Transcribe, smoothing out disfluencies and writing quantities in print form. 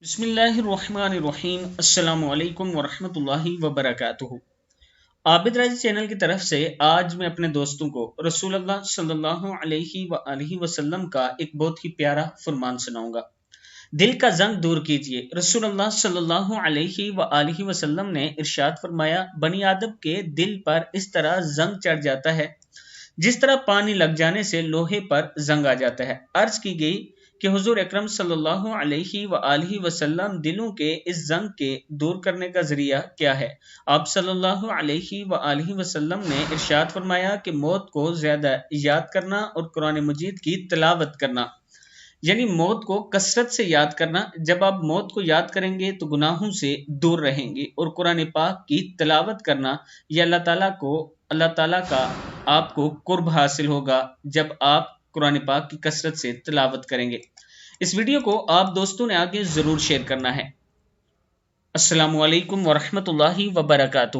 بسم اللہ الرحمن الرحیم۔ السلام علیکم ورحمۃ اللہ وبرکاتہ۔ عابد راضی چینل کی طرف سے آج میں اپنے دوستوں کو رسول اللہ صلی اللہ علیہ وآلہ وسلم کا ایک بہت ہی پیارا فرمان سناؤں گا۔ دل کا زنگ دور کیجئے۔ رسول اللہ صلی اللہ علیہ وآلہ وسلم نے ارشاد فرمایا، بنی آدم کے دل پر اس طرح زنگ چڑھ جاتا ہے جس طرح پانی لگ جانے سے لوہے پر زنگ آ جاتا ہے۔ عرض کی گئی کہ حضور اکرم صلی اللہ علیہ وآلہ وسلم دلوں کے اس زنگ کے دور کرنے کا ذریعہ کیا ہے؟ آپ صلی اللہ علیہ وآلہ وسلم نے ارشاد فرمایا کہ موت کو زیادہ یاد کرنا اور قرآن مجید کی تلاوت کرنا، یعنی موت کو کثرت سے یاد کرنا۔ جب آپ موت کو یاد کریں گے تو گناہوں سے دور رہیں گے، اور قرآن پاک کی تلاوت کرنا، یہ اللہ تعالیٰ کا آپ کو قرب حاصل ہوگا جب آپ قرآن پاک کی کثرت سے تلاوت کریں گے۔ اس ویڈیو کو آپ دوستوں نے آگے ضرور شیئر کرنا ہے۔ السلام علیکم ورحمۃ اللہ وبرکاتہ۔